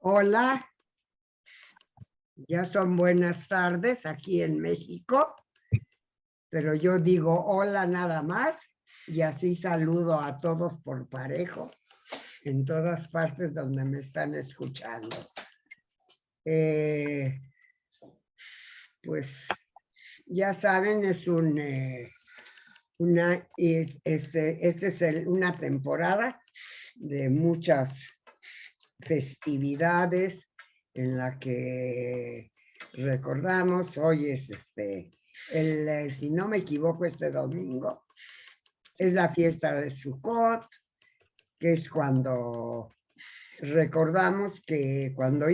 Hola, ya son buenas tardes aquí en México, pero yo digo hola nada más y así saludo a todos por parejo en todas partes donde me están escuchando. Pues ya saben, es una temporada de muchas festividades en la que recordamos, hoy es si no me equivoco, este domingo es la fiesta de Sukkot, que es cuando recordamos que cuando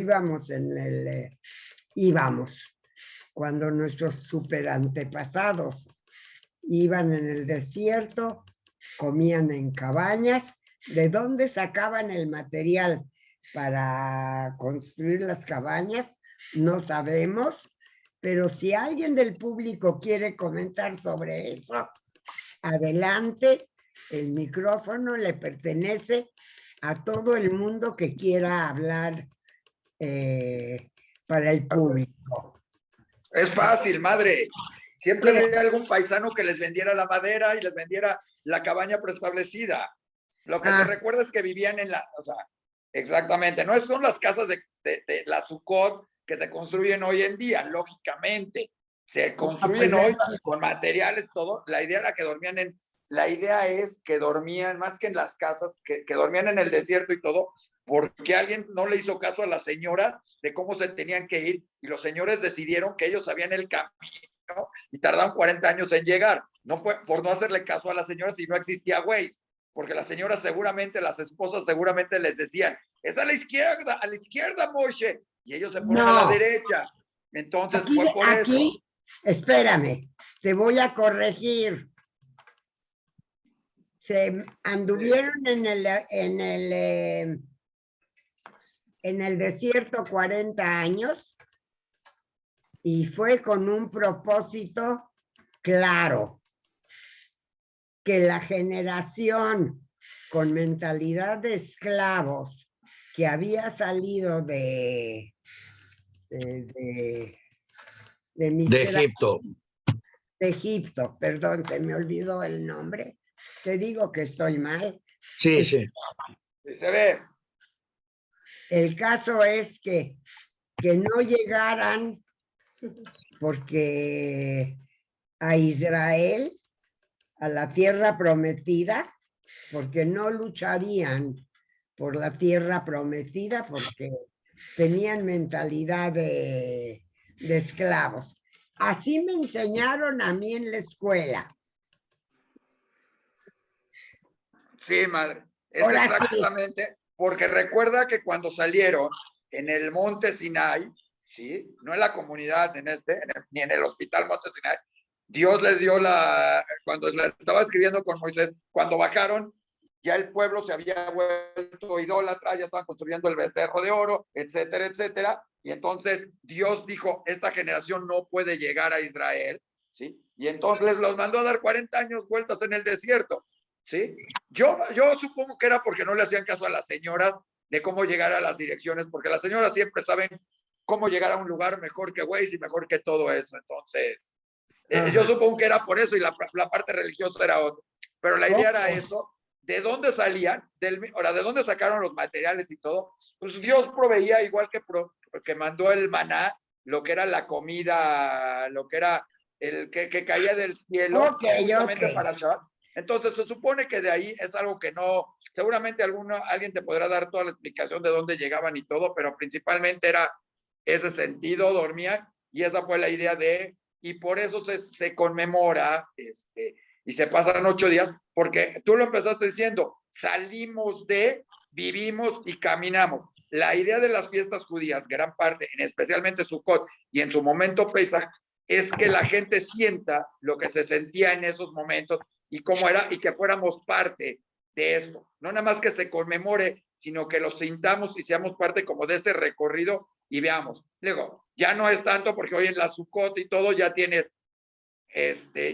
cuando nuestros super antepasados iban en el desierto, comían en cabañas. ¿De dónde sacaban el material para construir las cabañas? No sabemos, pero si alguien del público quiere comentar sobre eso, adelante, el micrófono le pertenece a todo el mundo que quiera hablar para el público. Es fácil, madre. Siempre había algún paisano que les vendiera la madera y les vendiera la cabaña preestablecida. Lo que se recuerda es que vivían en o sea, exactamente, no son las casas de la Sukkot que se construyen hoy en día, lógicamente. Se construyen hoy con materiales, todo. La idea es que dormían, más que en las casas, que dormían en el desierto y todo, porque alguien no le hizo caso a las señoras de cómo se tenían que ir, y los señores decidieron que ellos sabían el camino y tardaron 40 años en llegar. No fue por no hacerle caso a las señoras y no existía Waze, porque las señoras seguramente, las esposas seguramente les decían, es a la izquierda, Moshe, y ellos se fueron a la derecha. Entonces fue por eso. Espérame, te voy a corregir. Se anduvieron en el desierto 40 años y fue con un propósito claro, que la generación con mentalidad de esclavos que había salido de Egipto. De Egipto, perdón, se me olvidó el nombre. Te digo que estoy mal. Sí, sí. Se ve. El caso es que no llegaran porque a Israel, a la tierra prometida, porque no lucharían por la tierra prometida, porque tenían mentalidad de esclavos. Así me enseñaron a mí en la escuela. Sí, madre. Es exactamente, porque recuerda que cuando salieron en el monte Sinai, ¿sí? No en la comunidad, ni en el hospital Monte Sinai, Dios les dio cuando les estaba escribiendo con Moisés, cuando bajaron, ya el pueblo se había vuelto idólatra, ya estaban construyendo el becerro de oro, etcétera, etcétera. Y entonces Dios dijo, esta generación no puede llegar a Israel, ¿sí? Y entonces los mandó a dar 40 años vueltas en el desierto, ¿sí? Yo supongo que era porque no le hacían caso a las señoras de cómo llegar a las direcciones, porque las señoras siempre saben cómo llegar a un lugar mejor que Waze y mejor que todo eso. Entonces, yo supongo que era por eso, y la parte religiosa era otra. Pero la idea era eso. ¿De dónde salían? ¿de dónde sacaron los materiales y todo? Pues Dios proveía, igual que mandó el maná, lo que era la comida, lo que era el que caía del cielo, justamente para Shabbat. Entonces se supone que de ahí es algo que no, seguramente alguien te podrá dar toda la explicación de dónde llegaban y todo, pero principalmente era ese sentido, dormían, y esa fue la idea y por eso se conmemora, y se pasan 8 días, porque tú lo empezaste diciendo, vivimos y caminamos. La idea de las fiestas judías, gran parte, especialmente Sukkot y en su momento Pesach, es que la gente sienta lo que se sentía en esos momentos y cómo era, y que fuéramos parte de esto. No nada más que se conmemore, sino que lo sintamos y seamos parte como de ese recorrido y veamos. Luego, ya no es tanto porque hoy en la Sukkot y todo ya tienes,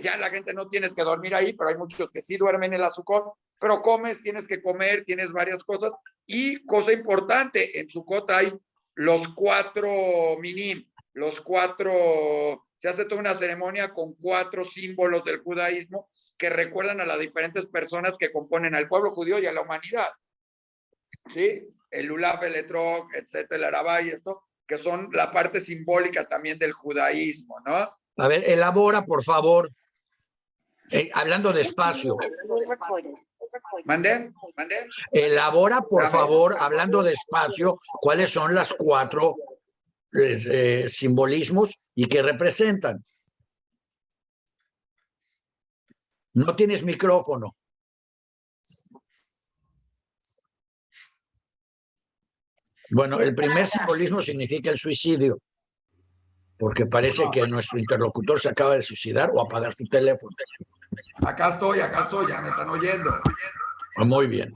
ya la gente no tienes que dormir ahí, pero hay muchos que sí duermen en la Sukkot, pero comes, tienes que comer, tienes varias cosas, Y cosa importante, en Sukkot hay los 4 minim, se hace toda una ceremonia con 4 símbolos del judaísmo que recuerdan a las diferentes personas que componen al pueblo judío y a la humanidad. ¿Sí? El lulav, el etrog, etcétera, el arabá y esto, que son la parte simbólica también del judaísmo, ¿no? A ver, elabora, por favor, hablando despacio. ¿Mandé? Elabora, por favor, hablando despacio, cuáles son las 4 simbolismos y qué representan. No tienes micrófono. Bueno, el primer simbolismo significa el suicidio, porque parece que nuestro interlocutor se acaba de suicidar o apagar su teléfono. Acá estoy, ya me están oyendo. Muy bien.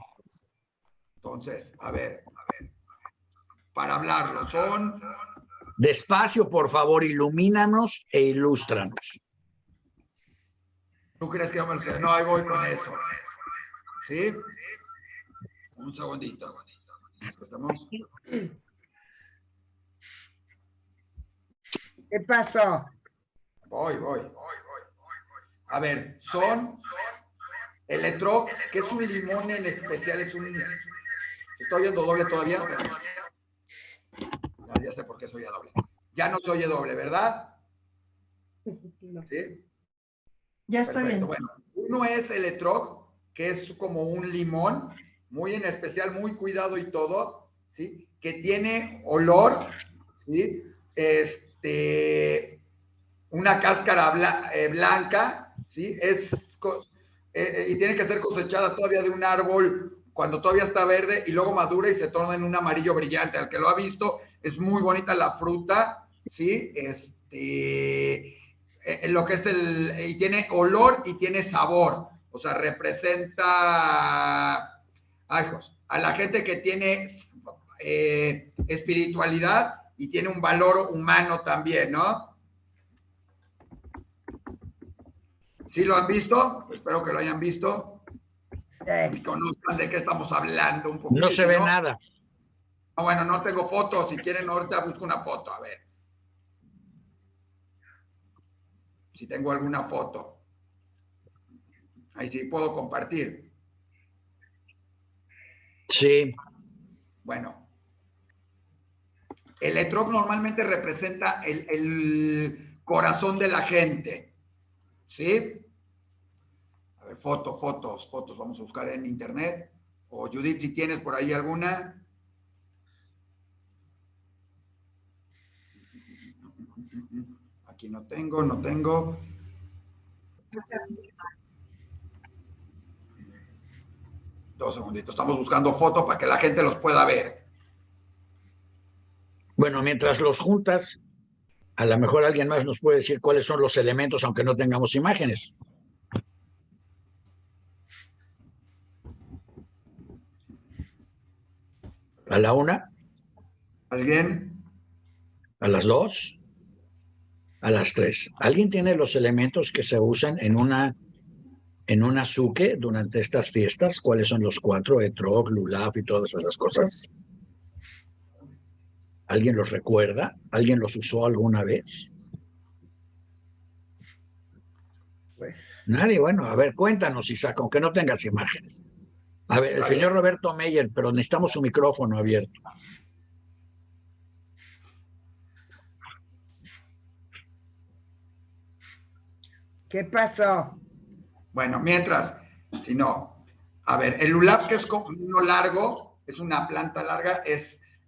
Entonces, a ver, para hablarlo, son... Despacio, por favor, ilumínanos e ilústranos. ¿Tú crees que yo me lo sé? No, ahí voy con eso. ¿Sí? Un segundito. ¿Estamos? ¿Qué pasó? Voy. A ver, son el etrog, que es un limón en especial, es un... ¿Estoy oyendo doble todavía? Ya sé por qué soy doble. Ya no se oye doble, ¿verdad? ¿Sí? Ya está bien. Bueno, uno es el etrog, que es como un limón, muy en especial, muy cuidado y todo, ¿sí? Que tiene olor, ¿sí? Una cáscara blanca, ¿sí? Y tiene que ser cosechada todavía de un árbol cuando todavía está verde y luego madura y se torna en un amarillo brillante. Al que lo ha visto, es muy bonita la fruta, ¿sí? Lo que es y tiene olor y tiene sabor. O sea, representa a la gente que tiene espiritualidad y tiene un valor humano también, ¿no? ¿Sí lo han visto? Espero que lo hayan visto. Y conozcan de qué estamos hablando un poquito. No se ve nada. No, bueno, no tengo fotos. Si quieren, ahorita busco una foto. A ver. Si tengo alguna foto. Ahí sí puedo compartir. Sí. Bueno. El etrog normalmente representa el corazón de la gente. ¿Sí? A ver, fotos. Vamos a buscar en internet. O Judith, si tienes por ahí alguna. Aquí no tengo. 2 segunditos. Estamos buscando fotos para que la gente los pueda ver. Bueno, mientras los juntas, a lo mejor alguien más nos puede decir cuáles son los elementos, aunque no tengamos imágenes. ¿A la 1? ¿Alguien? ¿A las 2? ¿A las 3? ¿Alguien tiene los elementos que se usan en una suke durante estas fiestas? ¿Cuáles son los 4? Etrog, lulav y todas esas cosas. ¿Alguien los recuerda? ¿Alguien los usó alguna vez? Pues... Nadie. Bueno, a ver, cuéntanos, Isaac, aunque no tengas imágenes. A ver, el señor Roberto Meyer, pero necesitamos su micrófono abierto. ¿Qué pasó? Bueno, mientras, si no, a ver, el lulav, que es como uno largo, es una planta larga,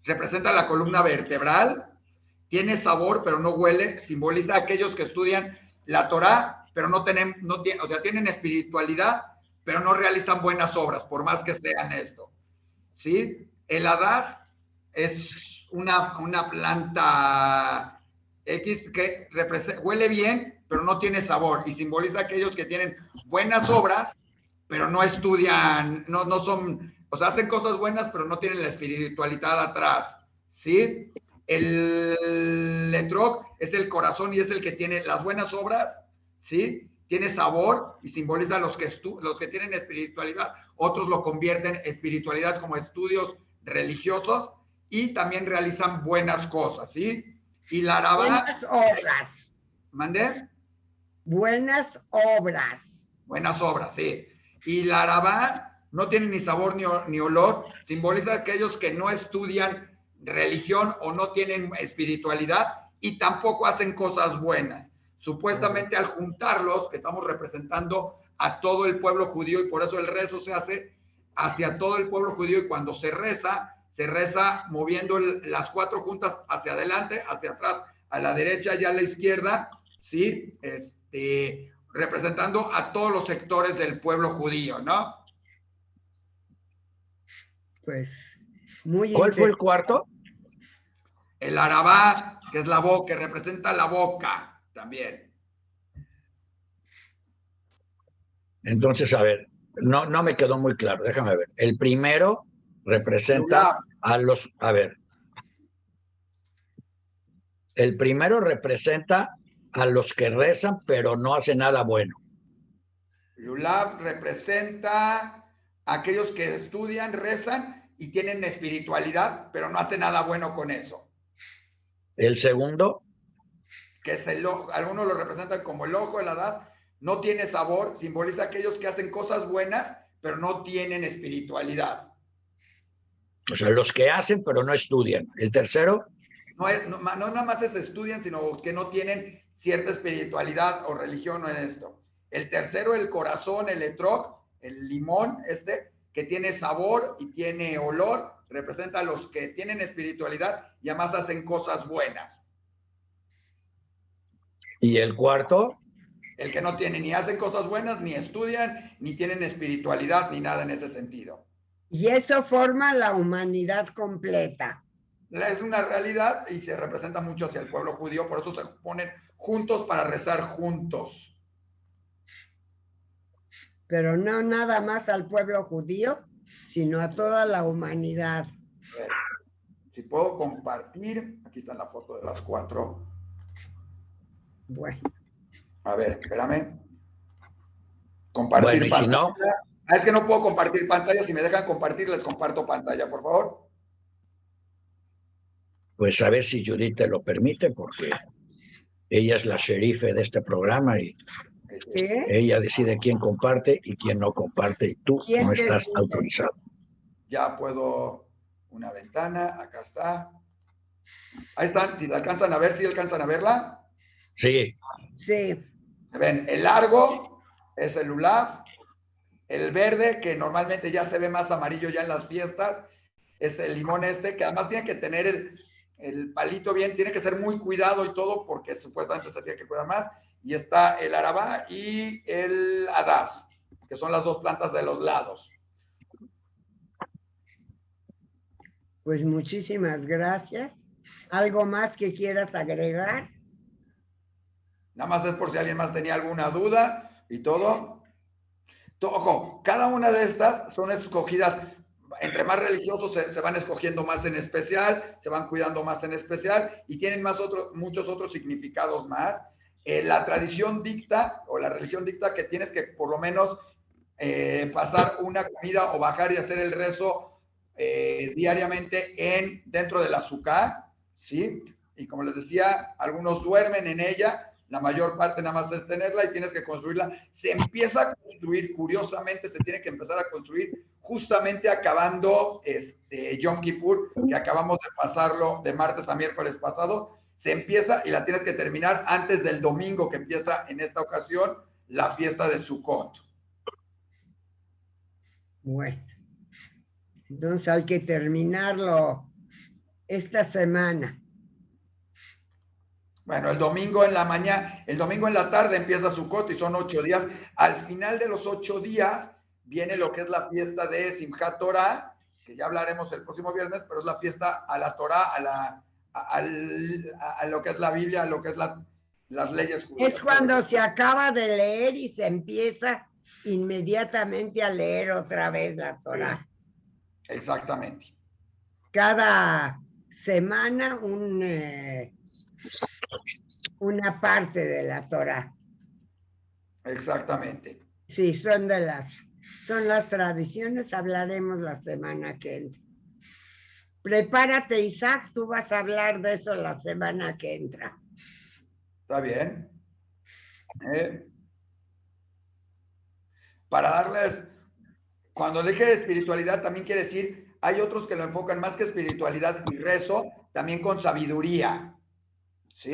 representa la columna vertebral, tiene sabor, pero no huele, simboliza a aquellos que estudian la Torá, pero o sea, tienen espiritualidad, pero no realizan buenas obras, por más que sean esto, ¿sí? El hadás es una planta X que huele bien, pero no tiene sabor, y simboliza a aquellos que tienen buenas obras, pero no estudian, no son, o sea, hacen cosas buenas, pero no tienen la espiritualidad atrás, ¿sí? El etrog es el corazón y es el que tiene las buenas obras, ¿sí? Tiene sabor y simboliza a los que tienen espiritualidad. Otros lo convierten espiritualidad como estudios religiosos y también realizan buenas cosas, ¿sí? Y la Arabá... Buenas obras. ¿Mandé? Buenas obras. Buenas obras, sí. Y la Arabá no tiene ni sabor ni olor, simboliza a aquellos que no estudian religión o no tienen espiritualidad y tampoco hacen cosas buenas. Supuestamente al juntarlos, estamos representando a todo el pueblo judío y por eso el rezo se hace hacia todo el pueblo judío y cuando se reza moviendo las cuatro juntas hacia adelante, hacia atrás, a la derecha y a la izquierda, ¿sí? Representando a todos los sectores del pueblo judío, ¿no? Pues muy ¿Cuál fue el cuarto? El Arabá, que es la boca, que representa la boca también. Entonces, a ver, no me quedó muy claro, déjame ver. El primero representa a los, a ver, el primero representa a los que rezan, pero no hacen nada bueno. Lulab representa a aquellos que estudian, rezan y tienen espiritualidad, pero no hacen nada bueno con eso. El segundo, que es el ojo, algunos lo representan como el ojo de la edad, no tiene sabor, simboliza a aquellos que hacen cosas buenas, pero no tienen espiritualidad. O sea, los que hacen, pero no estudian. El tercero, No nada más es estudian, sino que no tienen cierta espiritualidad o religión en esto. El tercero, el corazón, el etrog, el limón, que tiene sabor y tiene olor, representa a los que tienen espiritualidad y además hacen cosas buenas. y el cuarto, El que no tiene ni hacen cosas buenas, ni estudian, ni tienen espiritualidad, ni nada en ese sentido. Y eso forma la humanidad completa. Es una realidad y se representa mucho hacia el pueblo judío, por eso se ponen juntos para rezar juntos. Pero no nada más al pueblo judío, sino a toda la humanidad. A ver, si puedo compartir, aquí está la foto de las cuatro. Bueno. A ver, espérame. Compartir bueno, y pantalla. si no, Es que no puedo compartir pantalla. Si me dejan compartir, les comparto pantalla, por favor. pues a ver si Judith te lo permite, porque ella es la sherife de este programa y ¿Qué? ella decide quién comparte y quién no comparte y tú no estás decide? autorizado. Ya puedo, una ventana, acá está. Ahí están, si la alcanzan a ver, ¿sí alcanzan a verla? Sí. Sí. Ven, el largo es el lulav, el verde, que normalmente ya se ve más amarillo ya en las fiestas, es el limón que además tiene que tener el palito bien, tiene que ser muy cuidado y todo, porque supuestamente se tiene que cuidar más. Y está el arabá y el adás, que son las dos plantas de los lados. Pues muchísimas gracias. ¿Algo más que quieras agregar? Nada más es por si alguien más tenía alguna duda y todo. Ojo, cada una de estas son escogidas, entre más religiosos se van escogiendo más en especial, se van cuidando más en especial y tienen muchos otros significados más. La tradición dicta, o la religión dicta, que tienes que por lo menos pasar una comida o bajar y hacer el rezo diariamente dentro de la suká, ¿sí? Y como les decía, algunos duermen en ella, la mayor parte nada más es tenerla y tienes que construirla. Se empieza a construir, curiosamente, se tiene que empezar a construir justamente acabando Yom Kippur, que acabamos de pasarlo de martes a miércoles pasado. Se empieza y la tienes que terminar antes del domingo que empieza en esta ocasión la fiesta de Sukkot. Bueno, entonces hay que terminarlo esta semana. Bueno, el domingo en la mañana, el domingo en la tarde empieza Sukkot y son 8 días. Al final de los 8 días viene lo que es la fiesta de Simchat Torah, que ya hablaremos el próximo viernes, pero es la fiesta a la Torah, a lo que es la Biblia, a lo que es las leyes judías. Es cuando se acaba de leer y se empieza inmediatamente a leer otra vez la Torah. Exactamente. Cada semana una parte de la Torah. Exactamente. Sí, son las tradiciones, hablaremos la semana que entra. Prepárate, Isaac, tú vas a hablar de eso la semana que entra. ¿Está bien? Para darles, cuando dije de espiritualidad, también quiere decir, hay otros que lo enfocan más que espiritualidad y rezo, también con sabiduría. ¿Sí?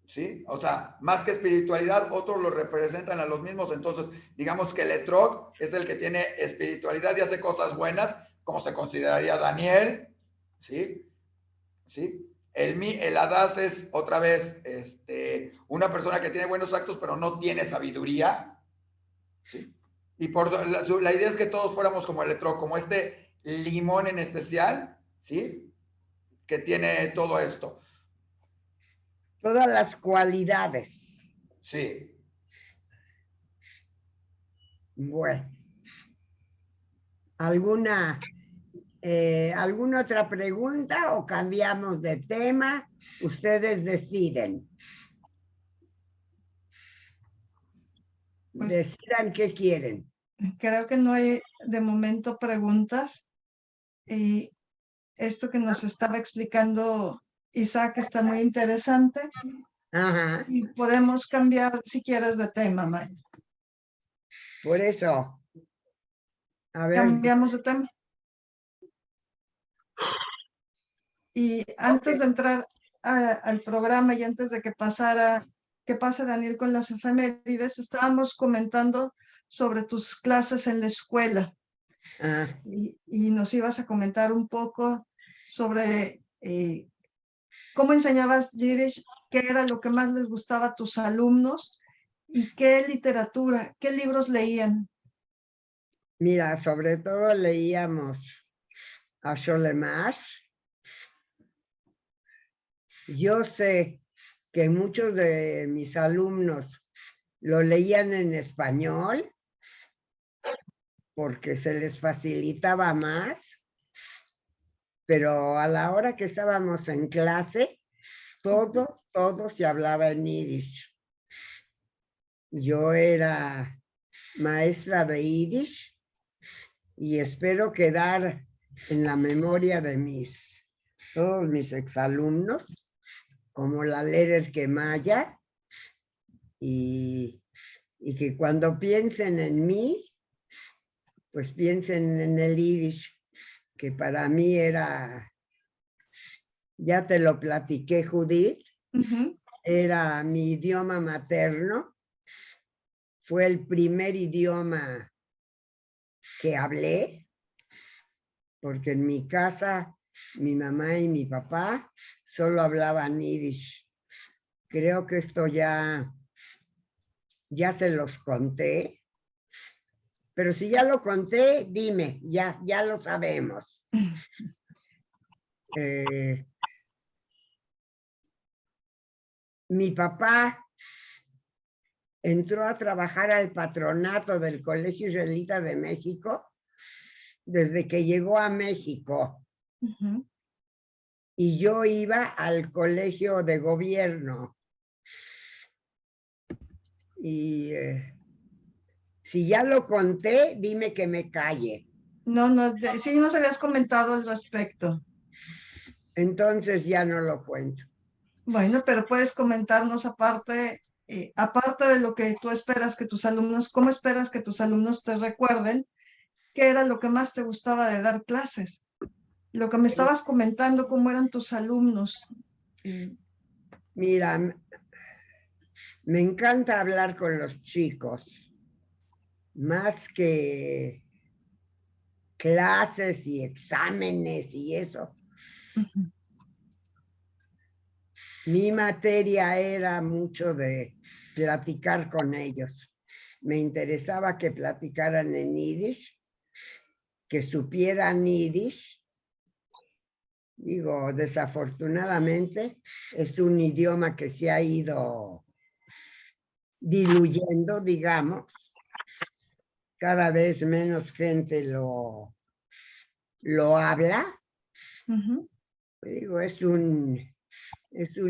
¿Sí? O sea, más que espiritualidad, otros lo representan a los mismos. Entonces, digamos que el etrog es el que tiene espiritualidad y hace cosas buenas, como se consideraría Daniel. ¿Sí? ¿Sí? El Hadas es otra vez una persona que tiene buenos actos, pero no tiene sabiduría. ¿Sí? Y la idea es que todos fuéramos como el etrog, como este limón en especial, ¿sí? Que tiene todo esto. Todas las cualidades. Sí. Bueno. ¿Alguna otra pregunta o cambiamos de tema? Ustedes deciden. Pues, decidan qué quieren. Creo que no hay de momento preguntas. Y esto que nos estaba explicando Isaac está muy interesante. Ajá. Y podemos cambiar si quieres de tema, Maya. Por eso. A ver. Cambiamos de tema. Y antes de entrar al programa y antes de que pase Daniel con las efemérides, estábamos comentando sobre tus clases en la escuela. Y nos ibas a comentar un poco sobre cómo enseñabas Yiddish, qué era lo que más les gustaba a tus alumnos y qué literatura, qué libros leían. Mira, sobre todo leíamos a Sholemash. Yo sé que muchos de mis alumnos lo leían en español porque se les facilitaba más, pero a la hora que estábamos en clase, todo se hablaba en yiddish. Yo era maestra de yiddish y espero quedar en la memoria de todos mis exalumnos como la Lerer Kemaya y que cuando piensen en mí, pues piensen en el yiddish, que para mí era, ya te lo platiqué, Judith, era mi idioma materno, fue el primer idioma que hablé, porque en mi casa mi mamá y mi papá solo hablaban yiddish. Creo que esto ya se los conté, pero si ya lo conté, dime, ya lo sabemos. Mi papá entró a trabajar al patronato del Colegio Israelita de México desde que llegó a México. Y yo iba al colegio de gobierno. Y si ya lo conté, dime que me calle. No, sí nos habías comentado al respecto. Entonces ya no lo cuento. Bueno, pero puedes comentarnos aparte de lo que tú esperas que tus alumnos, ¿cómo esperas que tus alumnos te recuerden? ¿Qué era lo que más te gustaba de dar clases? Lo que me estabas comentando, ¿cómo eran tus alumnos? Mira, me encanta hablar con los chicos, más que clases y exámenes y eso. Mi materia era mucho de platicar con ellos. Me interesaba que platicaran en yiddish, que supieran yiddish. Digo, desafortunadamente es un idioma que se ha ido diluyendo, digamos. Cada vez menos gente lo habla. Digo, es un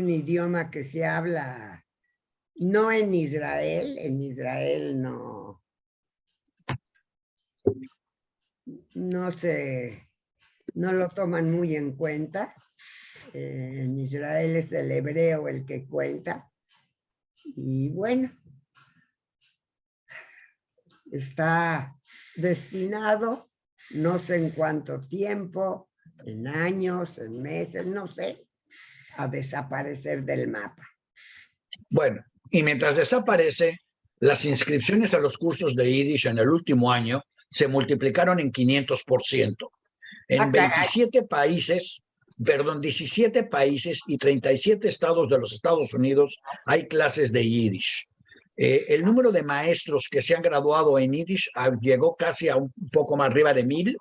idioma que se habla no en Israel no se no lo toman muy en cuenta. En Israel es el hebreo el que cuenta. Y bueno, está destinado, no sé en cuánto tiempo, en años, en meses, no sé, a desaparecer del mapa. Bueno, y mientras desaparece, las inscripciones a los cursos de Yiddish en el último año se multiplicaron en 500%. En 27 países, perdón, 17 países y 37 estados de los Estados Unidos hay clases de Yiddish. El número de maestros que se han graduado en Yiddish llegó casi a un poco más arriba de 1000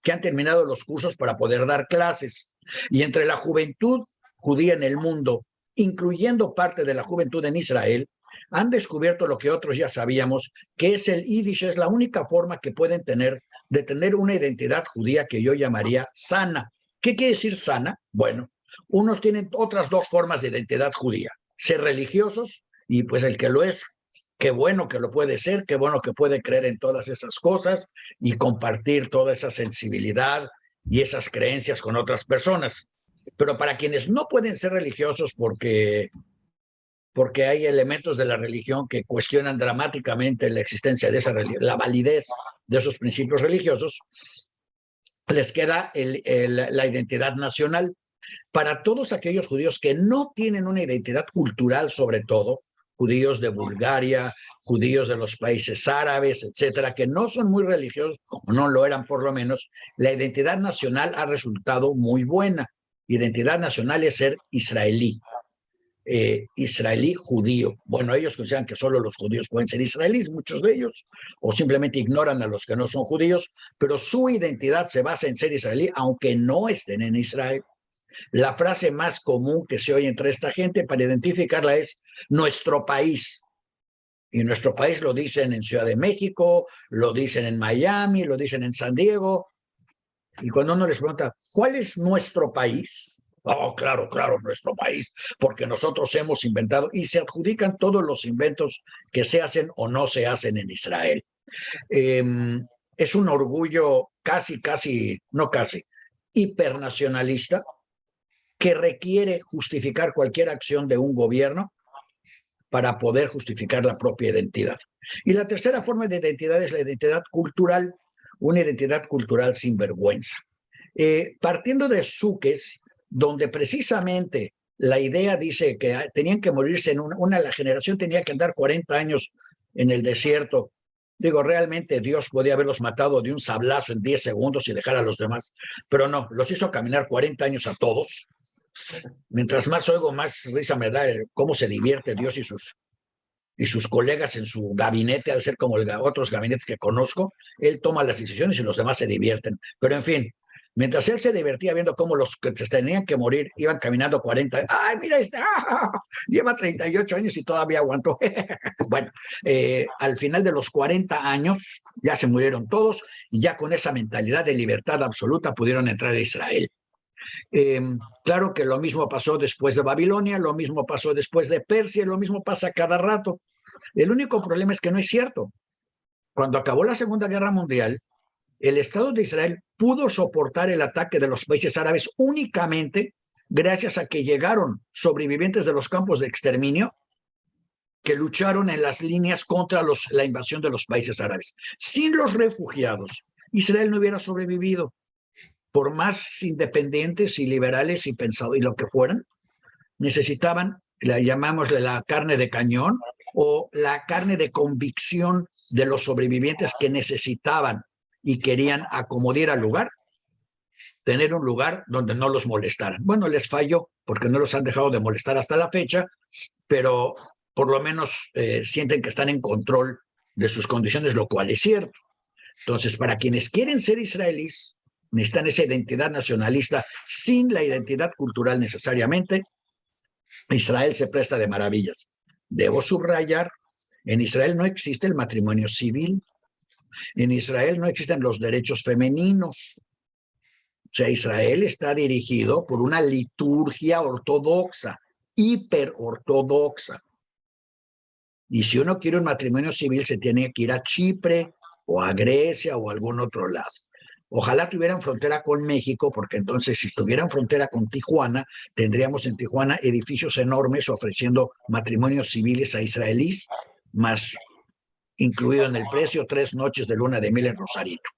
que han terminado los cursos para poder dar clases. Y entre la juventud judía en el mundo, incluyendo parte de la juventud en Israel, han descubierto lo que otros ya sabíamos, que es el Yiddish, es la única forma que pueden tener de tener una identidad judía que yo llamaría sana. ¿Qué quiere decir sana? Bueno, unos tienen otras dos formas de identidad judía, ser religiosos, y pues el que lo es, qué bueno que lo puede ser, qué bueno que puede creer en todas esas cosas y compartir toda esa sensibilidad y esas creencias con otras personas. Pero para quienes no pueden ser religiosos porque hay elementos de la religión que cuestionan dramáticamente la existencia de esa religión, la validez de esos principios religiosos, les queda la identidad nacional. Para todos aquellos judíos que no tienen una identidad cultural, sobre todo, judíos de Bulgaria, judíos de los países árabes, etcétera, que no son muy religiosos, o no lo eran por lo menos, la identidad nacional ha resultado muy buena. Identidad nacional es ser israelí. Israelí judío. Bueno, ellos consideran que solo los judíos pueden ser israelíes, muchos de ellos, o simplemente ignoran a los que no son judíos, pero su identidad se basa en ser israelí, aunque no estén en Israel. La frase más común que se oye entre esta gente para identificarla es nuestro país. Y nuestro país lo dicen en Ciudad de México, lo dicen en Miami, lo dicen en San Diego. Y cuando uno les pregunta, ¿cuál es nuestro país? Oh, claro, nuestro país, porque nosotros hemos inventado y se adjudican todos los inventos que se hacen o no se hacen en Israel. Es un orgullo hipernacionalista que requiere justificar cualquier acción de un gobierno para poder justificar la propia identidad. Y la tercera forma de identidad es la identidad cultural, una identidad cultural sin vergüenza. Partiendo de Súquez, donde precisamente la idea dice que tenían que morirse en la generación tenía que andar 40 años en el desierto. Digo, realmente Dios podía haberlos matado de un sablazo en 10 segundos y dejar a los demás, pero no, los hizo caminar 40 años a todos. Mientras más oigo, más risa me da cómo se divierte Dios y sus colegas en su gabinete, al ser como otros gabinetes que conozco. Él toma las decisiones y los demás se divierten. Pero en fin, mientras él se divertía viendo cómo los que tenían que morir iban caminando 40, ¡ay, mira este! Lleva 38 años y todavía aguantó. Bueno, al final de los 40 años ya se murieron todos y ya con esa mentalidad de libertad absoluta pudieron entrar a Israel. Claro que lo mismo pasó después de Babilonia, lo mismo pasó después de Persia, lo mismo pasa cada rato. El único problema es que no es cierto. Cuando acabó la Segunda Guerra Mundial, el Estado de Israel pudo soportar el ataque de los países árabes únicamente gracias a que llegaron sobrevivientes de los campos de exterminio que lucharon en las líneas contra la invasión de los países árabes. Sin los refugiados, Israel no hubiera sobrevivido. Por más independientes y liberales y pensados y lo que fueran, necesitaban, llamámosle la carne de cañón o la carne de convicción de los sobrevivientes que necesitaban y querían acomodar al lugar, tener un lugar donde no los molestaran. Bueno, les falló porque no los han dejado de molestar hasta la fecha, pero por lo menos sienten que están en control de sus condiciones, lo cual es cierto. Entonces, para quienes quieren ser israelíes, necesitan esa identidad nacionalista sin la identidad cultural necesariamente. Israel se presta de maravillas. Debo subrayar, en Israel no existe el matrimonio civil, en Israel no existen los derechos femeninos. O sea, Israel está dirigido por una liturgia ortodoxa, hiperortodoxa. Y si uno quiere un matrimonio civil, se tiene que ir a Chipre o a Grecia o a algún otro lado. Ojalá tuvieran frontera con México, porque entonces si tuvieran frontera con Tijuana, tendríamos en Tijuana edificios enormes ofreciendo matrimonios civiles a israelíes, más incluido en el precio 3 noches de luna de miel en Rosarito.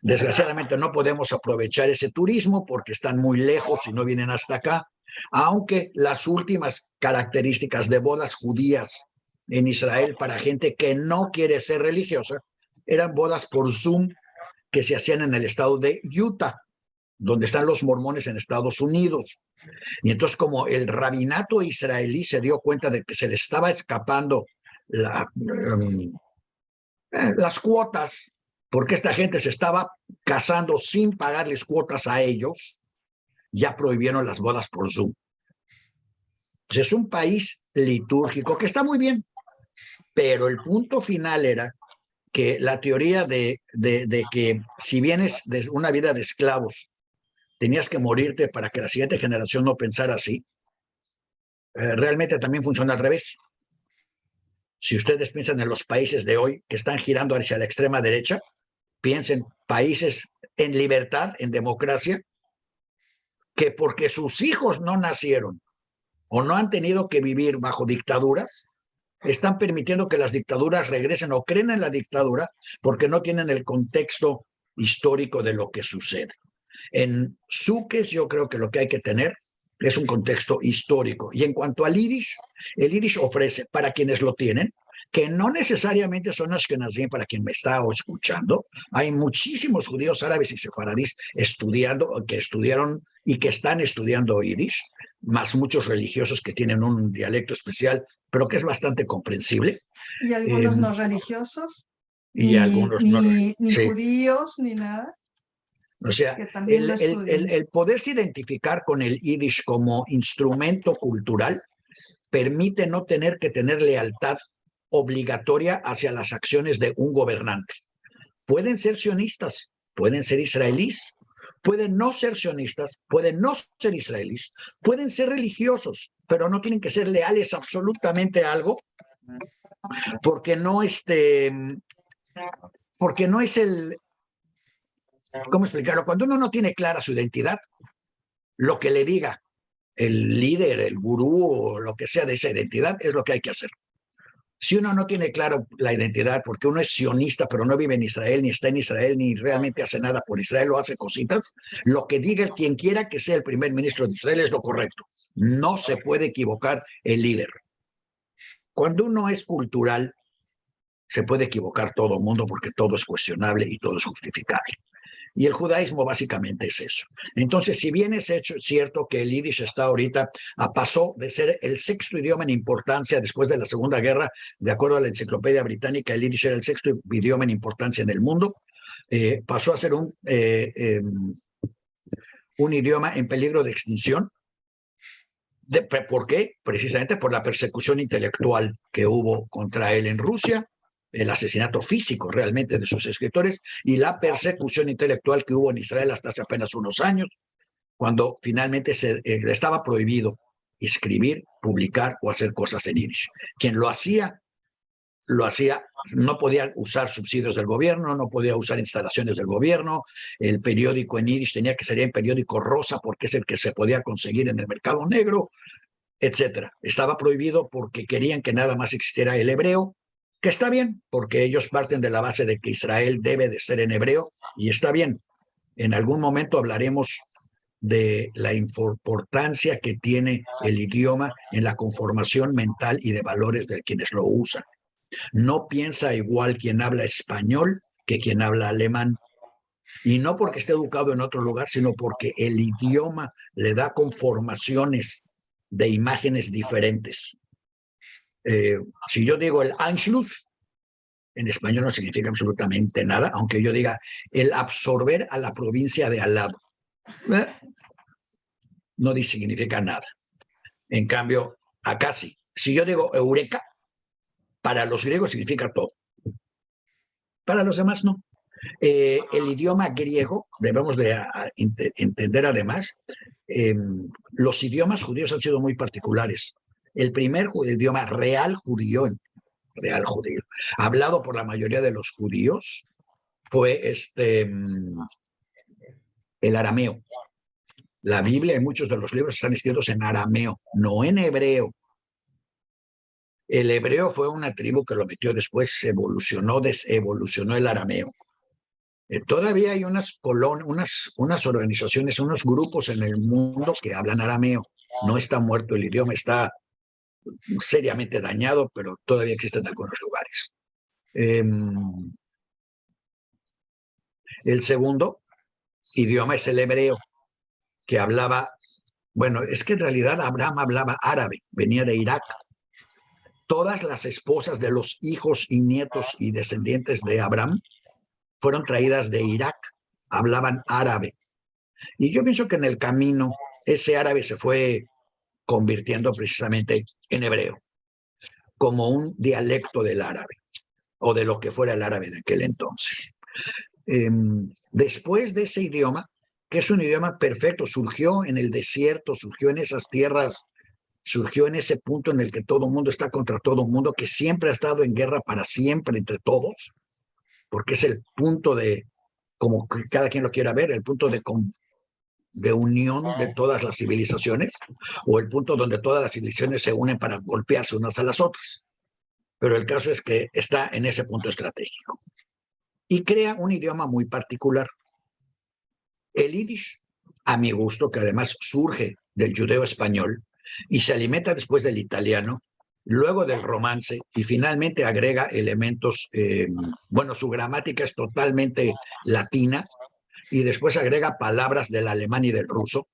Desgraciadamente no podemos aprovechar ese turismo porque están muy lejos y no vienen hasta acá, aunque las últimas características de bodas judías en Israel para gente que no quiere ser religiosa eran bodas por Zoom que se hacían en el estado de Utah, donde están los mormones en Estados Unidos. Y entonces como el rabinato israelí se dio cuenta de que se le estaba escapando las cuotas, porque esta gente se estaba casando sin pagarles cuotas a ellos, ya prohibieron las bodas por Zoom. Entonces, es un país litúrgico que está muy bien, pero el punto final era que la teoría de que si vienes de una vida de esclavos, tenías que morirte para que la siguiente generación no pensara así, realmente también funciona al revés. Si ustedes piensan en los países de hoy que están girando hacia la extrema derecha, piensen países en libertad, en democracia, que porque sus hijos no nacieron o no han tenido que vivir bajo dictaduras, están permitiendo que las dictaduras regresen o creen en la dictadura porque no tienen el contexto histórico de lo que sucede. En Suques yo creo que lo que hay que tener es un contexto histórico. Y en cuanto al Yiddish, el Yiddish ofrece para quienes lo tienen, que no necesariamente son ashkenazim para quien me está escuchando. Hay muchísimos judíos árabes y sefaradís estudiando, que estudiaron y que están estudiando Yiddish, más muchos religiosos que tienen un dialecto especial, pero que es bastante comprensible. ¿Y algunos no religiosos? Y algunos no. Ni judíos, ni nada. O sea, el poderse identificar con el Yiddish como instrumento cultural permite no tener que tener lealtad obligatoria hacia las acciones de un gobernante. Pueden ser sionistas, pueden ser israelíes, pueden no ser sionistas, pueden no ser israelíes, pueden ser religiosos, pero no tienen que ser leales absolutamente a algo, porque no es el, ¿cómo explicarlo? Cuando uno no tiene clara su identidad, lo que le diga el líder, el gurú o lo que sea de esa identidad es lo que hay que hacer. Si uno no tiene claro la identidad, porque uno es sionista, pero no vive en Israel, ni está en Israel, ni realmente hace nada por Israel o hace cositas, lo que diga quien quiera que sea el primer ministro de Israel es lo correcto. No se puede equivocar el líder. Cuando uno es cultural, se puede equivocar todo el mundo porque todo es cuestionable y todo es justificable. Y el judaísmo básicamente es eso. Entonces, si bien es cierto que el Yiddish está ahorita, pasó de ser el sexto idioma en importancia después de la Segunda Guerra, de acuerdo a la Enciclopedia Británica, el Yiddish era el sexto idioma en importancia en el mundo, pasó a ser un idioma en peligro de extinción. ¿Por qué? Precisamente por la persecución intelectual que hubo contra él en Rusia, el asesinato físico realmente de sus escritores y la persecución intelectual que hubo en Israel hasta hace apenas unos años, cuando finalmente estaba prohibido escribir, publicar o hacer cosas en Yiddish. Quien lo hacía, no podía usar subsidios del gobierno, no podía usar instalaciones del gobierno, el periódico en Yiddish tenía que ser en periódico rosa porque es el que se podía conseguir en el mercado negro, etcétera. Estaba prohibido porque querían que nada más existiera el hebreo, que está bien, porque ellos parten de la base de que Israel debe de ser en hebreo, y está bien. En algún momento hablaremos de la importancia que tiene el idioma en la conformación mental y de valores de quienes lo usan. No piensa igual quien habla español que quien habla alemán. Y no porque esté educado en otro lugar, sino porque el idioma le da conformaciones de imágenes diferentes. Si yo digo el Anschluss, en español no significa absolutamente nada, aunque yo diga el absorber a la provincia de al lado. No significa nada. En cambio, acá sí. Si yo digo eureka, para los griegos significa todo. Para los demás no. El idioma griego, debemos de entender además, los idiomas judíos han sido muy particulares. El primer idioma real judío, hablado por la mayoría de los judíos, fue el arameo. La Biblia y muchos de los libros están escritos en arameo, no en hebreo. El hebreo fue una tribu que lo metió después, desevolucionó el arameo. Todavía hay unas organizaciones, unos grupos en el mundo que hablan arameo. No está muerto el idioma, está seriamente dañado, pero todavía existe en algunos lugares. El segundo idioma es el hebreo, que hablaba, bueno, es que en realidad Abraham hablaba árabe, venía de Irak. Todas las esposas de los hijos y nietos y descendientes de Abraham fueron traídas de Irak, hablaban árabe. Y yo pienso que en el camino ese árabe se fue convirtiendo precisamente en hebreo, como un dialecto del árabe, o de lo que fuera el árabe de aquel entonces. Después de ese idioma, que es un idioma perfecto, surgió en el desierto, surgió en esas tierras, surgió en ese punto en el que todo el mundo está contra todo el mundo, que siempre ha estado en guerra para siempre entre todos, porque es el punto de, como que cada quien lo quiera ver, el punto de unión de todas las civilizaciones, o el punto donde todas las civilizaciones se unen para golpearse unas a las otras. Pero el caso es que está en ese punto estratégico. Y crea un idioma muy particular. El yiddish, a mi gusto, que además surge del judeo español y se alimenta después del italiano, luego del romance, y finalmente agrega elementos, bueno, su gramática es totalmente latina, y después agrega palabras del alemán y del ruso.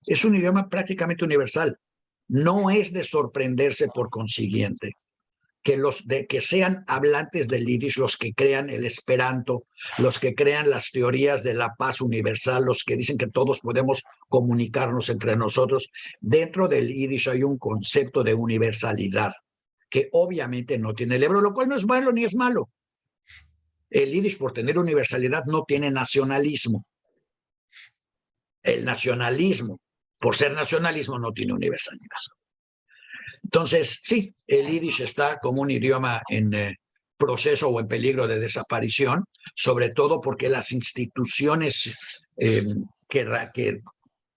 Es un idioma prácticamente universal. No es de sorprenderse, por consiguiente, que sean hablantes del yiddish los que crean el esperanto, los que crean las teorías de la paz universal, los que dicen que todos podemos comunicarnos entre nosotros. Dentro del yiddish hay un concepto de universalidad que obviamente no tiene el hebreo, lo cual no es malo ni es malo. El yiddish, por tener universalidad, no tiene nacionalismo. El nacionalismo, por ser nacionalismo, no tiene universalidad. Entonces, sí, el yiddish está como un idioma en proceso o en peligro de desaparición, sobre todo porque las instituciones que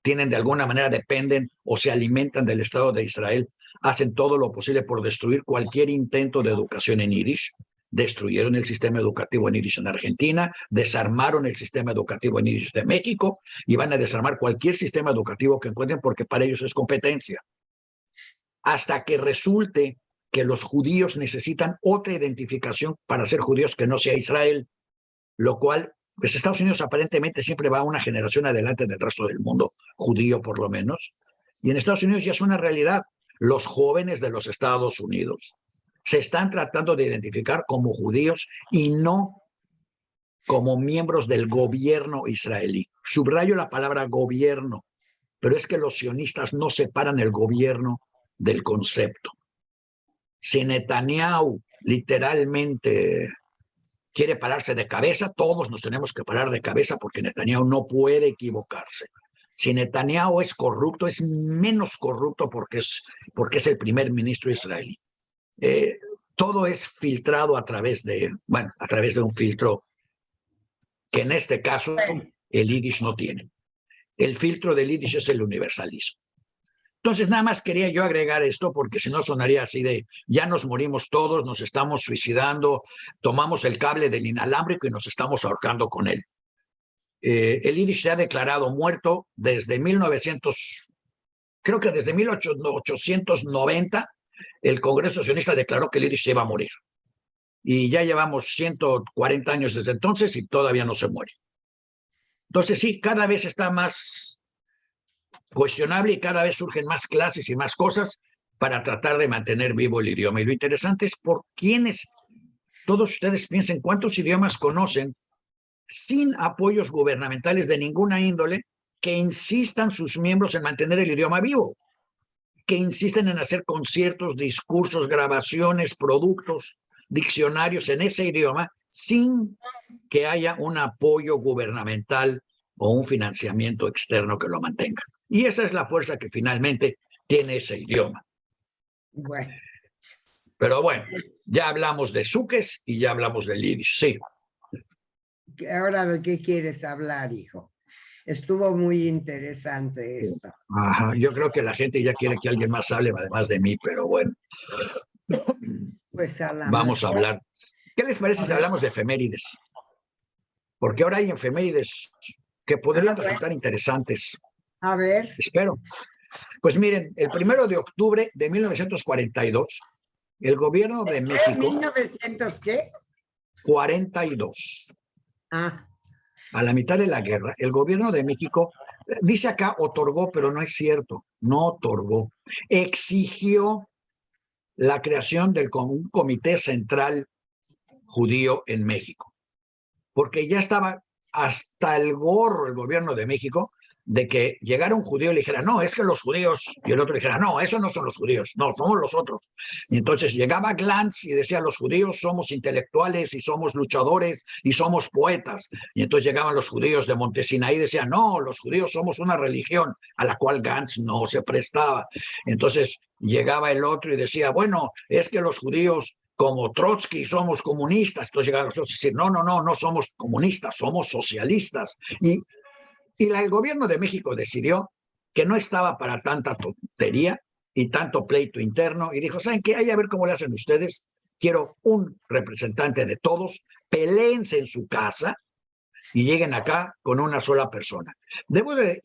tienen de alguna manera, dependen o se alimentan del Estado de Israel, hacen todo lo posible por destruir cualquier intento de educación en yiddish. Destruyeron el sistema educativo en yiddish en Argentina, desarmaron el sistema educativo en yiddish de México y van a desarmar cualquier sistema educativo que encuentren porque para ellos es competencia. Hasta que resulte que los judíos necesitan otra identificación para ser judíos que no sea Israel, lo cual, pues Estados Unidos aparentemente siempre va una generación adelante del resto del mundo, judío por lo menos, y en Estados Unidos ya es una realidad. Los jóvenes de los Estados Unidos se están tratando de identificar como judíos y no como miembros del gobierno israelí. Subrayo la palabra gobierno, pero es que los sionistas no separan el gobierno del concepto. Si Netanyahu literalmente quiere pararse de cabeza, todos nos tenemos que parar de cabeza porque Netanyahu no puede equivocarse. Si Netanyahu es corrupto, es menos corrupto porque es el primer ministro israelí. Todo es filtrado a través de un filtro que en este caso el yiddish no tiene. El filtro del yiddish es el universalismo. Entonces, nada más quería yo agregar esto porque si no sonaría así de ya nos morimos todos, nos estamos suicidando, tomamos el cable del inalámbrico y nos estamos ahorcando con él. El yiddish se ha declarado muerto desde 1890, el Congreso Sionista declaró que el yiddish se iba a morir. Y ya llevamos 140 años desde entonces y todavía no se muere. Entonces, sí, cada vez está más cuestionable y cada vez surgen más clases y más cosas para tratar de mantener vivo el idioma. Y lo interesante es por quiénes, todos ustedes piensen cuántos idiomas conocen sin apoyos gubernamentales de ninguna índole que insistan sus miembros en mantener el idioma vivo, que insisten en hacer conciertos, discursos, grabaciones, productos, diccionarios en ese idioma sin que haya un apoyo gubernamental o un financiamiento externo que lo mantenga. Y esa es la fuerza que finalmente tiene ese idioma. Bueno. Pero bueno, ya hablamos de Suques y ya hablamos del yiddish, sí. Ahora, ¿de qué quieres hablar, hijo? Estuvo muy interesante esta. Ajá, yo creo que la gente ya quiere que alguien más hable además de mí, pero bueno. Pues a la Vamos a mejor. hablar. ¿Qué les parece si hablamos de efemérides? Porque ahora hay efemérides que podrían bueno. resultar interesantes. A ver. Espero. Pues miren, el 1 de octubre de 1942, el gobierno de México... ¿1900 qué? 42. Ah, A la mitad de la guerra, el gobierno de México, dice acá otorgó, pero no es cierto, no otorgó. Exigió la creación de un comité central judío en México, porque ya estaba hasta el gorro el gobierno de México de que llegara un judío y le dijera, no, es que los judíos, y el otro le dijera, no, esos no son los judíos, no, somos los otros. Y entonces llegaba Glantz y decía, los judíos somos intelectuales y somos luchadores y somos poetas. Y entonces llegaban los judíos de Montesinaí y decían, no, los judíos somos una religión, a la cual Gantz no se prestaba. Entonces llegaba el otro y decía, bueno, es que los judíos como Trotsky somos comunistas. Entonces llegaban los otros y decían, no somos comunistas, somos socialistas. Y el gobierno de México decidió que no estaba para tanta tontería y tanto pleito interno y dijo, ¿saben qué? Hay a ver cómo le hacen ustedes. Quiero un representante de todos, peléense en su casa y lleguen acá con una sola persona. Debo de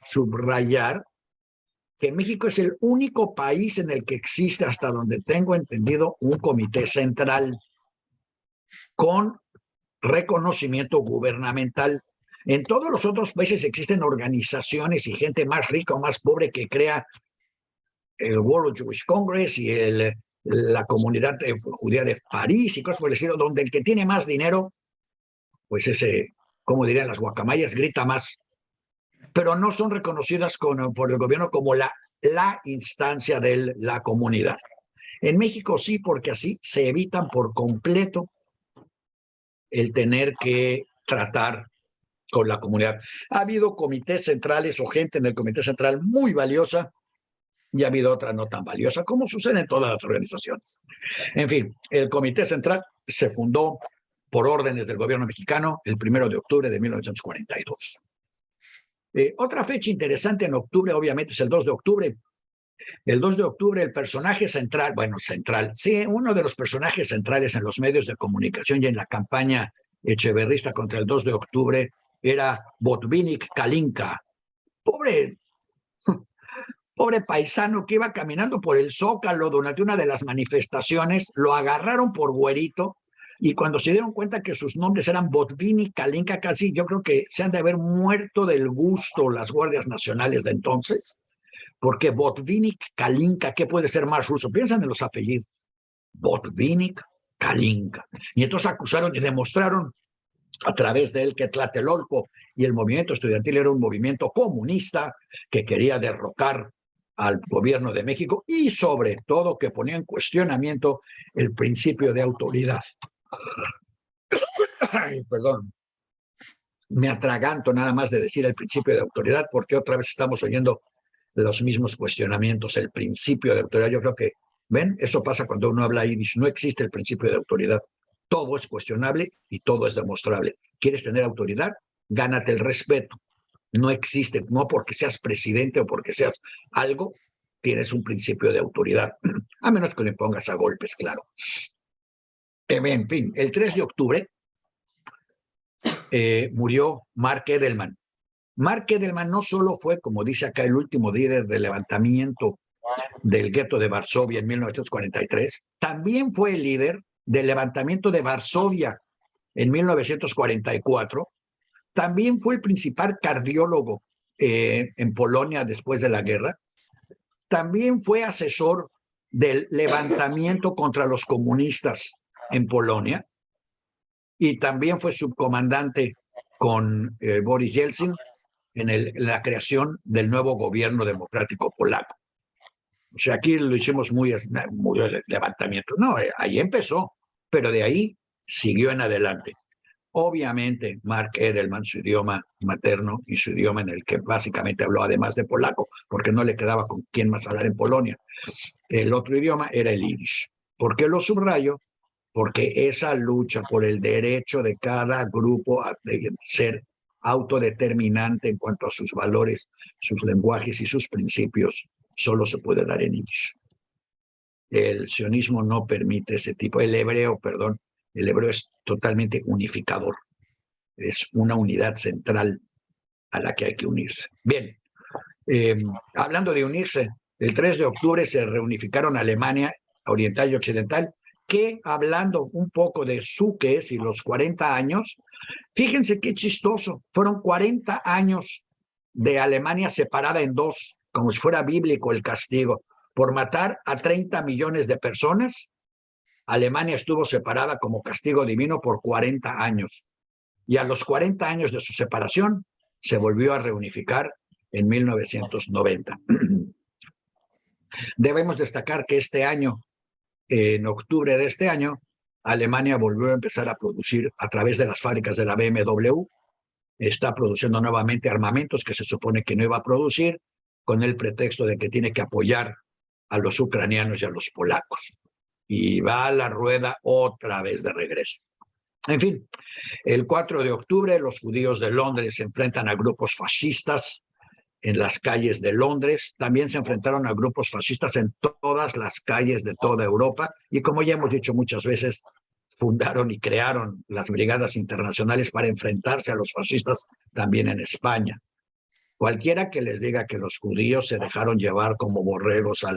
subrayar que México es el único país en el que existe, hasta donde tengo entendido, un comité central con reconocimiento gubernamental. En todos los otros países existen organizaciones y gente más rica o más pobre que crea el World Jewish Congress y la comunidad judía de París y cosas por el estilo, donde el que tiene más dinero, pues ese, como dirían las guacamayas, grita más. Pero no son reconocidas por el gobierno como la instancia de la comunidad. En México sí, porque así se evitan por completo el tener que tratar con la comunidad. Ha habido comités centrales o gente en el comité central muy valiosa y ha habido otra no tan valiosa, como sucede en todas las organizaciones. En fin, el comité central se fundó por órdenes del gobierno mexicano el 1 de octubre de 1942. Otra fecha interesante en octubre, obviamente, es el 2 de octubre. El 2 de octubre, el personaje central, sí, uno de los personajes centrales en los medios de comunicación y en la campaña echeverrista contra el 2 de octubre era Botvinnik Kalinka. Pobre paisano que iba caminando por el Zócalo durante una de las manifestaciones, lo agarraron por güerito y cuando se dieron cuenta que sus nombres eran Botvinnik Kalinka, casi yo creo que se han de haber muerto del gusto las guardias nacionales de entonces, porque Botvinnik Kalinka, ¿qué puede ser más ruso? Piensan en los apellidos. Botvinnik Kalinka. Y entonces acusaron y demostraron a través de él que Tlatelolco y el movimiento estudiantil era un movimiento comunista que quería derrocar al gobierno de México y sobre todo que ponía en cuestionamiento el principio de autoridad. Ay, perdón, me atraganto nada más de decir el principio de autoridad porque otra vez estamos oyendo los mismos cuestionamientos, el principio de autoridad. Yo creo que, ¿ven? Eso pasa cuando uno habla yiddish, no existe el principio de autoridad. Todo es cuestionable y todo es demostrable. ¿Quieres tener autoridad? Gánate el respeto. No existe, no porque seas presidente o porque seas algo, tienes un principio de autoridad, a menos que le pongas a golpes, claro. En fin, el 3 de octubre murió Mark Edelman. Mark Edelman no solo fue, como dice acá, el último líder del levantamiento del gueto de Varsovia en 1943, también fue el líder del levantamiento de Varsovia en 1944, también fue el principal cardiólogo en Polonia después de la guerra, también fue asesor del levantamiento contra los comunistas en Polonia y también fue subcomandante con Boris Yeltsin en la creación del nuevo gobierno democrático polaco. O sea, aquí lo hicimos muy levantamiento. No, ahí empezó, pero de ahí siguió en adelante. Obviamente, Mark Edelman, su idioma materno y su idioma en el que básicamente habló además de polaco, porque no le quedaba con quién más hablar en Polonia. El otro idioma era el yiddish. ¿Por qué lo subrayo? Porque esa lucha por el derecho de cada grupo a ser autodeterminante en cuanto a sus valores, sus lenguajes y sus principios, solo se puede dar en Yiddish. El sionismo no permite ese tipo, el hebreo es totalmente unificador, es una unidad central a la que hay que unirse. Bien, hablando de unirse, el 3 de octubre se reunificaron Alemania Oriental y Occidental, que hablando un poco de Suques y los 40 años, fíjense qué chistoso, fueron 40 años de Alemania separada en dos, como si fuera bíblico el castigo, por matar a 30 millones de personas. Alemania estuvo separada como castigo divino por 40 años. Y a los 40 años de su separación, se volvió a reunificar en 1990. Debemos destacar que este año, en octubre de este año, Alemania volvió a empezar a producir a través de las fábricas de la BMW. Está produciendo nuevamente armamentos que se supone que no iba a producir, con el pretexto de que tiene que apoyar a los ucranianos y a los polacos. Y va a la rueda otra vez de regreso. En fin, el 4 de octubre los judíos de Londres se enfrentan a grupos fascistas en las calles de Londres. También se enfrentaron a grupos fascistas en todas las calles de toda Europa. Y como ya hemos dicho muchas veces, fundaron y crearon las brigadas internacionales para enfrentarse a los fascistas también en España. Cualquiera que les diga que los judíos se dejaron llevar como borregos a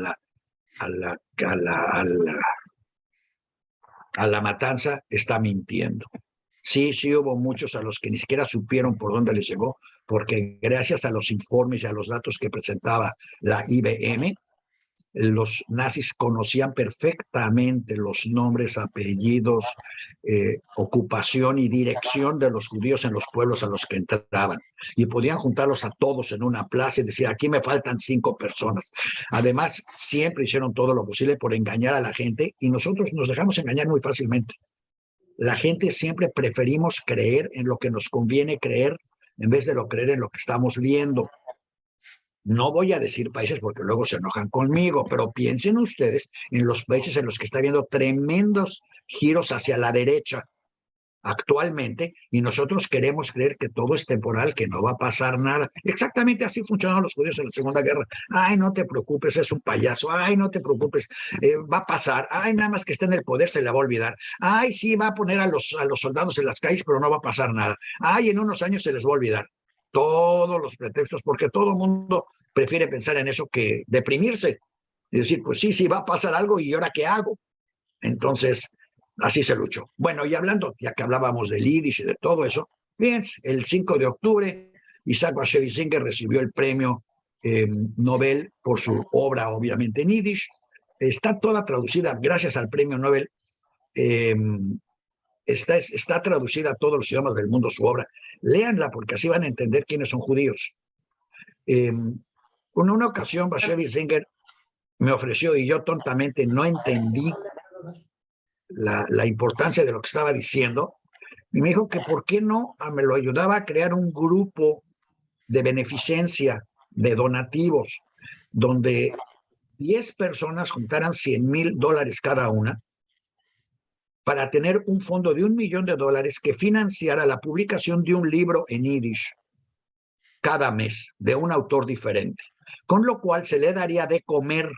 la matanza está mintiendo. Sí hubo muchos a los que ni siquiera supieron por dónde les llegó, porque gracias a los informes y a los datos que presentaba la IBM, los nazis conocían perfectamente los nombres, apellidos, ocupación y dirección de los judíos en los pueblos a los que entraban. Y podían juntarlos a todos en una plaza y decir, aquí me faltan 5 personas. Además, siempre hicieron todo lo posible por engañar a la gente y nosotros nos dejamos engañar muy fácilmente. La gente siempre preferimos creer en lo que nos conviene creer en vez de creer en lo que estamos viendo. No voy a decir países porque luego se enojan conmigo, pero piensen ustedes en los países en los que está habiendo tremendos giros hacia la derecha actualmente y nosotros queremos creer que todo es temporal, que no va a pasar nada. Exactamente así funcionaron los judíos en la Segunda Guerra. Ay, no te preocupes, es un payaso. Ay, no te preocupes, va a pasar. Ay, nada más que esté en el poder se le va a olvidar. Ay, sí, va a poner a los soldados en las calles, pero no va a pasar nada. Ay, en unos años se les va a olvidar. Todos los pretextos, porque todo el mundo prefiere pensar en eso que deprimirse y decir, pues sí, va a pasar algo y ¿ahora qué hago? Entonces, así se luchó. Bueno, y hablando, ya que hablábamos del Yiddish y de todo eso, bien, el 5 de octubre, Isaac Bashevis Singer recibió el premio Nobel por su obra, obviamente en Yiddish. Está toda traducida, gracias al premio Nobel, está traducida a todos los idiomas del mundo su obra. Léanla porque así van a entender quiénes son judíos. En una ocasión, Bashevis Singer me ofreció y yo tontamente no entendí la importancia de lo que estaba diciendo y me dijo que por qué no me lo ayudaba a crear un grupo de beneficencia, de donativos, donde 10 personas juntaran $100,000 cada una para tener un fondo de $1 millón que financiara la publicación de un libro en Yiddish cada mes de un autor diferente, con lo cual se le daría de comer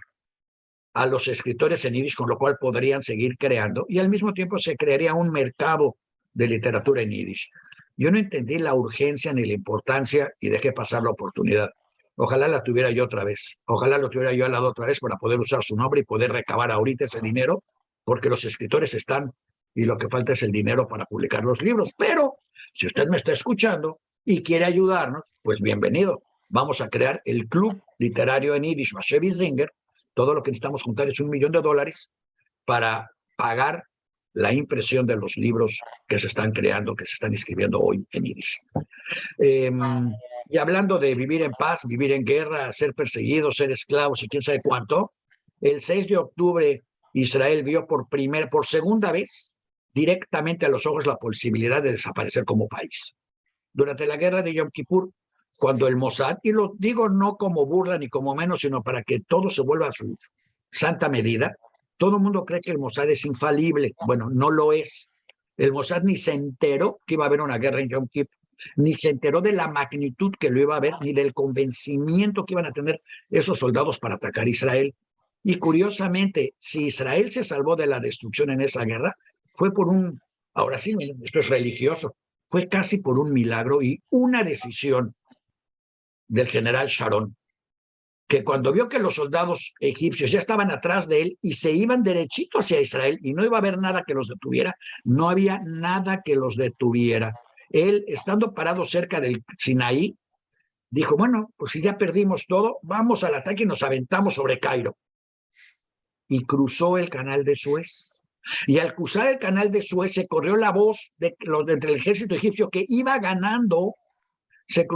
a los escritores en Yiddish, con lo cual podrían seguir creando y al mismo tiempo se crearía un mercado de literatura en Yiddish. Yo no entendí la urgencia ni la importancia y dejé pasar la oportunidad. Ojalá la tuviera yo otra vez. Ojalá lo tuviera yo al lado otra vez para poder usar su nombre y poder recabar ahorita ese dinero, porque los escritores están y lo que falta es el dinero para publicar los libros. Pero si usted me está escuchando y quiere ayudarnos, pues bienvenido. Vamos a crear el Club Literario en Yiddish, Bashevis Singer. Todo lo que necesitamos juntar es $1 millón para pagar la impresión de los libros que se están creando, que se están escribiendo hoy en Yiddish. Y hablando de vivir en paz, vivir en guerra, ser perseguidos, ser esclavos y quién sabe cuánto, el 6 de octubre Israel vio por segunda vez directamente a los ojos la posibilidad de desaparecer como país. Durante la guerra de Yom Kippur, cuando el Mossad, y lo digo no como burla ni como menos, sino para que todo se vuelva a su santa medida, todo el mundo cree que el Mossad es infalible. Bueno, no lo es. El Mossad ni se enteró que iba a haber una guerra en Yom Kippur. ni se enteró de la magnitud que lo iba a haber, ni del convencimiento que iban a tener esos soldados para atacar a Israel. Y curiosamente, si Israel se salvó de la destrucción en esa guerra, fue por ahora sí, esto es religioso, fue casi por un milagro y una decisión del general Sharon, que cuando vio que los soldados egipcios ya estaban atrás de él y se iban derechito hacia Israel y no iba a haber nada que los detuviera, no había nada que los detuviera. Él, estando parado cerca del Sinaí, dijo, bueno, pues si ya perdimos todo, vamos al ataque y nos aventamos sobre Cairo. Y cruzó el canal de Suez. Y al cruzar el canal de Suez se corrió la voz entre el ejército egipcio que iba ganando, se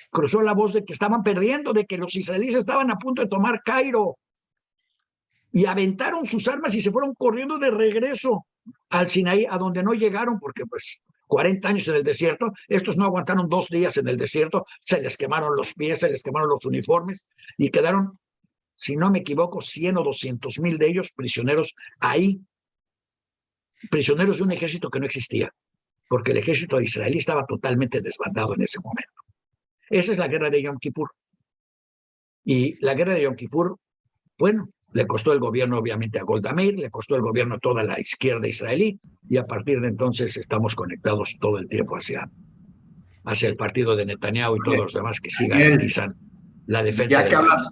cruzó la voz de que estaban perdiendo, de que los israelíes estaban a punto de tomar Cairo. Y aventaron sus armas y se fueron corriendo de regreso al Sinaí, a donde no llegaron, porque pues 40 años en el desierto, estos no aguantaron 2 días en el desierto, se les quemaron los pies, se les quemaron los uniformes y quedaron, si no me equivoco, 100 o 200,000 de ellos prisioneros ahí, prisioneros de un ejército que no existía, porque el ejército israelí estaba totalmente desbandado en ese momento. Esa es la guerra de Yom Kippur. Y la guerra de Yom Kippur, bueno, le costó el gobierno obviamente a Golda Meir, le costó el gobierno a toda la izquierda israelí, y a partir de entonces estamos conectados todo el tiempo hacia el partido de Netanyahu y todos los demás que sí garantizan la defensa del país.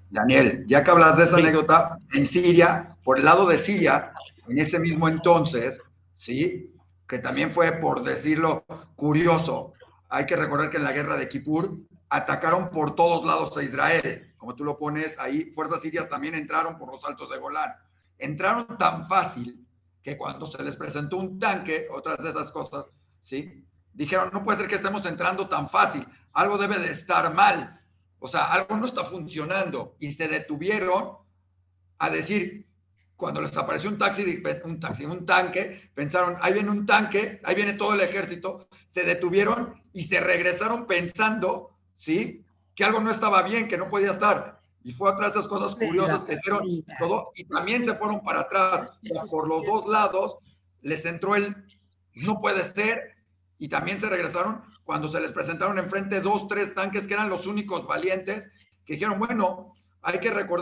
Daniel, ya que hablas de esa Sí. anécdota, en Siria, por el lado de Siria, en ese mismo entonces, ¿sí? Que también fue, por decirlo, curioso. Hay que recordar que en la guerra de Kippur atacaron por todos lados a Israel. Como tú lo pones ahí, fuerzas sirias también entraron por los altos de Golán. Entraron tan fácil que cuando se les presentó un tanque, otras de esas cosas, ¿sí? Dijeron, no puede ser que estemos entrando tan fácil, algo debe de estar mal. O sea, algo no está funcionando. Y se detuvieron a decir, cuando les apareció un tanque, pensaron, ahí viene un tanque, ahí viene todo el ejército, se detuvieron y se regresaron pensando, ¿sí? Que algo no estaba bien, que no podía estar. Y fue otra de esas cosas curiosas que hicieron todo, y también se fueron para atrás. O sea, por los dos lados les entró no puede ser, y también se regresaron cuando se les presentaron enfrente 2, 3 tanques que eran los únicos valientes, que dijeron, bueno, hay que recordar